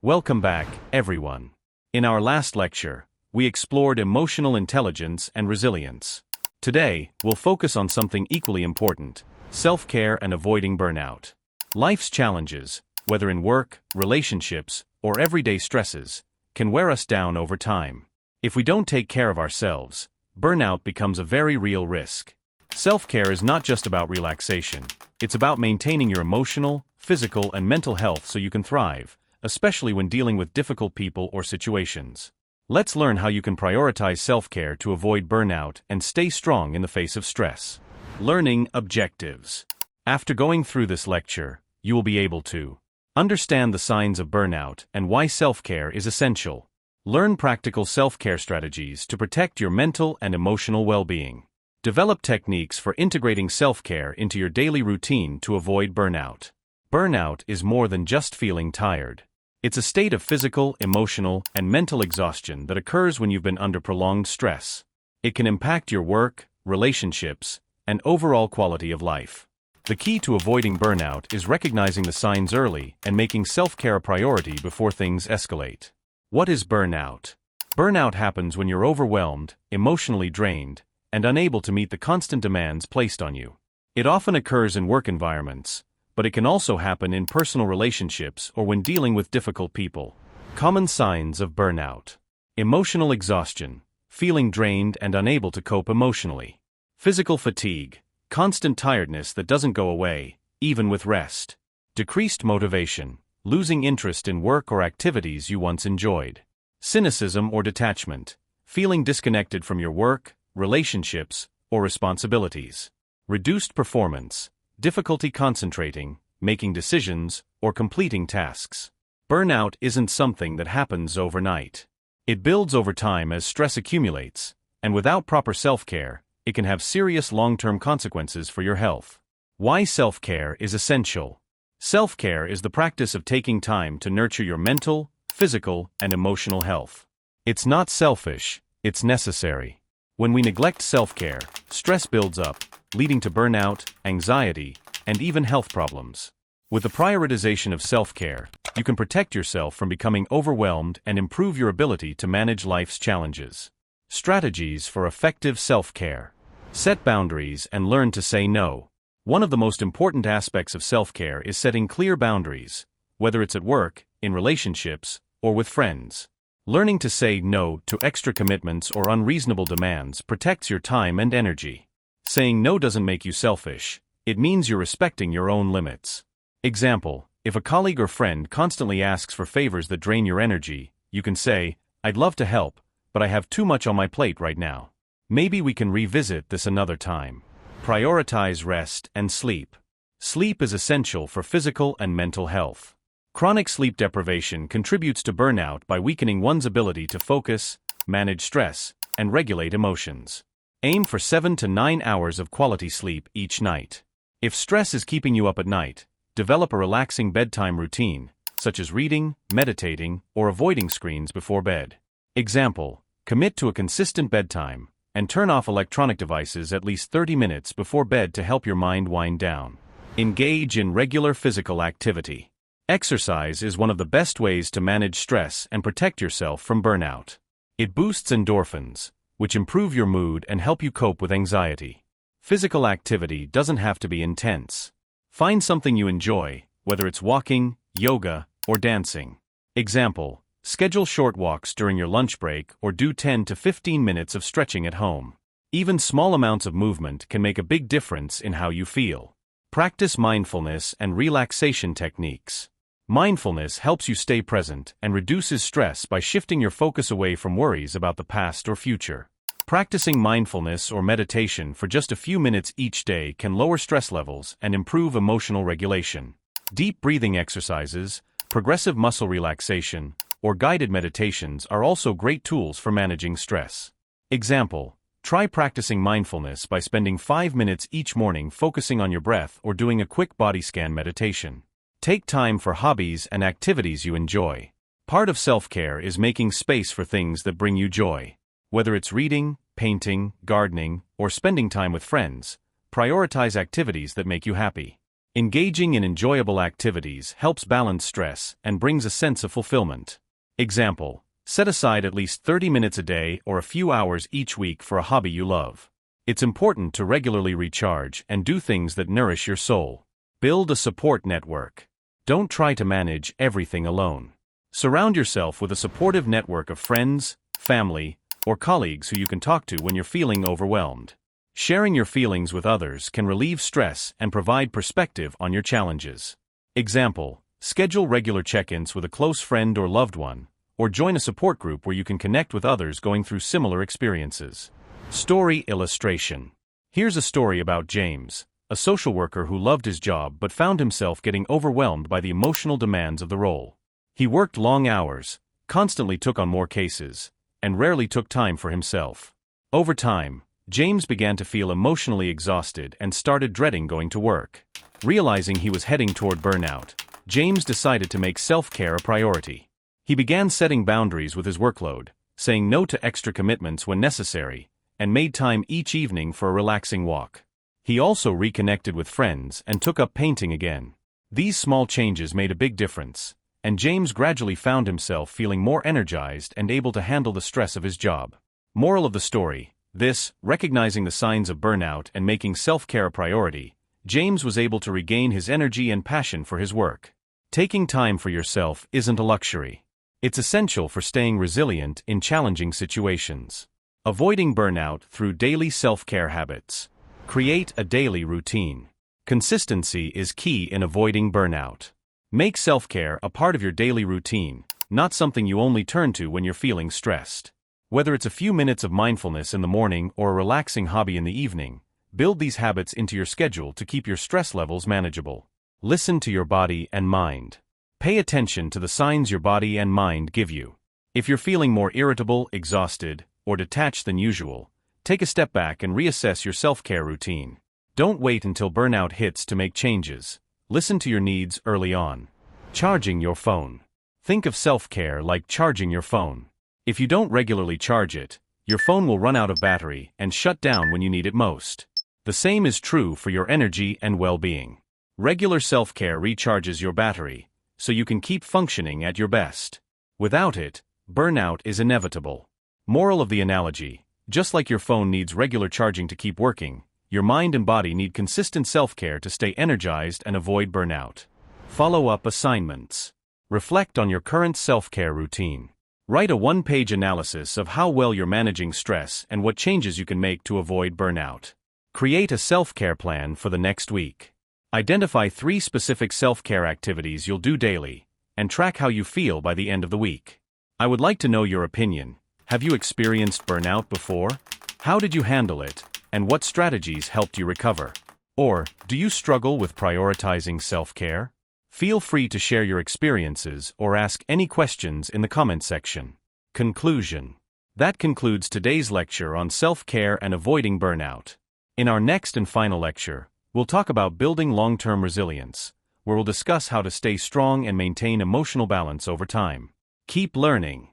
Welcome back, everyone. In our last lecture, we explored emotional intelligence and resilience. Today, we'll focus on something equally important: self-care and avoiding burnout. Life's challenges, whether in work, relationships, or everyday stresses, can wear us down over time. If we don't take care of ourselves, burnout becomes a very real risk. Self-care is not just about relaxation. It's about maintaining your emotional, physical, and mental health so you can thrive, especially when dealing with difficult people or situations. Let's learn how you can prioritize self-care to avoid burnout and stay strong in the face of stress. Learning objectives. After going through this lecture, you will be able to understand the signs of burnout and why self-care is essential. Learn practical self-care strategies to protect your mental and emotional well-being. Develop techniques for integrating self-care into your daily routine to avoid burnout. Burnout is more than just feeling tired. It's a state of physical, emotional, and mental exhaustion that occurs when you've been under prolonged stress. It can impact your work, relationships, and overall quality of life. The key to avoiding burnout is recognizing the signs early and making self-care a priority before things escalate. What is burnout? Burnout happens when you're overwhelmed, emotionally drained, and unable to meet the constant demands placed on you. It often occurs in work environments, but it can also happen in personal relationships or when dealing with difficult people. Common signs of burnout: emotional exhaustion, feeling drained and unable to cope emotionally. Physical fatigue, constant tiredness that doesn't go away, even with rest. Decreased motivation, losing interest in work or activities you once enjoyed. Cynicism or detachment, feeling disconnected from your work, relationships, or responsibilities. Reduced performance, difficulty concentrating, making decisions, or completing tasks. Burnout isn't something that happens overnight. It builds over time as stress accumulates, and without proper self-care, it can have serious long-term consequences for your health. Why self-care is essential. Self-care is the practice of taking time to nurture your mental, physical, and emotional health. It's not selfish, it's necessary. When we neglect self-care, stress builds up, leading to burnout, anxiety, and even health problems. With the prioritization of self-care, you can protect yourself from becoming overwhelmed and improve your ability to manage life's challenges. Strategies for effective self-care. Set boundaries and learn to say no. One of the most important aspects of self-care is setting clear boundaries, whether it's at work, in relationships, or with friends. Learning to say no to extra commitments or unreasonable demands protects your time and energy. Saying no doesn't make you selfish, it means you're respecting your own limits. Example: if a colleague or friend constantly asks for favors that drain your energy, you can say, "I'd love to help, but I have too much on my plate right now. Maybe we can revisit this another time." Prioritize rest and sleep. Sleep is essential for physical and mental health. Chronic sleep deprivation contributes to burnout by weakening one's ability to focus, manage stress, and regulate emotions. Aim for 7 to 9 hours of quality sleep each night. If stress is keeping you up at night, develop a relaxing bedtime routine, such as reading, meditating, or avoiding screens before bed. Example: commit to a consistent bedtime, and turn off electronic devices at least 30 minutes before bed to help your mind wind down. Engage in regular physical activity. Exercise is one of the best ways to manage stress and protect yourself from burnout. It boosts endorphins, which improve your mood and help you cope with anxiety. Physical activity doesn't have to be intense. Find something you enjoy, whether it's walking, yoga, or dancing. Example: schedule short walks during your lunch break or do 10 to 15 minutes of stretching at home. Even small amounts of movement can make a big difference in how you feel. Practice mindfulness and relaxation techniques. Mindfulness helps you stay present and reduces stress by shifting your focus away from worries about the past or future. Practicing mindfulness or meditation for just a few minutes each day can lower stress levels and improve emotional regulation. Deep breathing exercises, progressive muscle relaxation, or guided meditations are also great tools for managing stress. Example: try practicing mindfulness by spending 5 minutes each morning focusing on your breath or doing a quick body scan meditation. Take time for hobbies and activities you enjoy. Part of self-care is making space for things that bring you joy. Whether it's reading, painting, gardening, or spending time with friends, prioritize activities that make you happy. Engaging in enjoyable activities helps balance stress and brings a sense of fulfillment. Example: set aside at least 30 minutes a day or a few hours each week for a hobby you love. It's important to regularly recharge and do things that nourish your soul. Build a support network. Don't try to manage everything alone. Surround yourself with a supportive network of friends, family, or colleagues who you can talk to when you're feeling overwhelmed. Sharing your feelings with others can relieve stress and provide perspective on your challenges. Example: schedule regular check-ins with a close friend or loved one, or join a support group where you can connect with others going through similar experiences. Story illustration. Here's a story about James, a social worker who loved his job but found himself getting overwhelmed by the emotional demands of the role. He worked long hours, constantly took on more cases, and rarely took time for himself. Over time, James began to feel emotionally exhausted and started dreading going to work. Realizing he was heading toward burnout, James decided to make self-care a priority. He began setting boundaries with his workload, saying no to extra commitments when necessary, and made time each evening for a relaxing walk. He also reconnected with friends and took up painting again. These small changes made a big difference, and James gradually found himself feeling more energized and able to handle the stress of his job. Moral of the story: recognizing the signs of burnout and making self-care a priority, James was able to regain his energy and passion for his work. Taking time for yourself isn't a luxury. It's essential for staying resilient in challenging situations. Avoiding burnout through daily self-care habits. Create a daily routine. Consistency is key in avoiding burnout. Make self-care a part of your daily routine, not something you only turn to when you're feeling stressed. Whether it's a few minutes of mindfulness in the morning or a relaxing hobby in the evening, build these habits into your schedule to keep your stress levels manageable. Listen to your body and mind. Pay attention to the signs your body and mind give you. If you're feeling more irritable, exhausted, or detached than usual, take a step back and reassess your self-care routine. Don't wait until burnout hits to make changes. Listen to your needs early on. Charging your phone. Think of self-care like charging your phone. If you don't regularly charge it, your phone will run out of battery and shut down when you need it most. The same is true for your energy and well-being. Regular self-care recharges your battery, so you can keep functioning at your best. Without it, burnout is inevitable. Moral of the analogy: just like your phone needs regular charging to keep working, your mind and body need consistent self-care to stay energized and avoid burnout. Follow-up assignments. Reflect on your current self-care routine. Write a one-page analysis of how well you're managing stress and what changes you can make to avoid burnout. Create a self-care plan for the next week. Identify 3 specific self-care activities you'll do daily, and track how you feel by the end of the week. I would like to know your opinion. Have you experienced burnout before? How did you handle it, and what strategies helped you recover? Or, do you struggle with prioritizing self-care? Feel free to share your experiences or ask any questions in the comment section. Conclusion. That concludes today's lecture on self-care and avoiding burnout. In our next and final lecture, we'll talk about building long-term resilience, where we'll discuss how to stay strong and maintain emotional balance over time. Keep learning.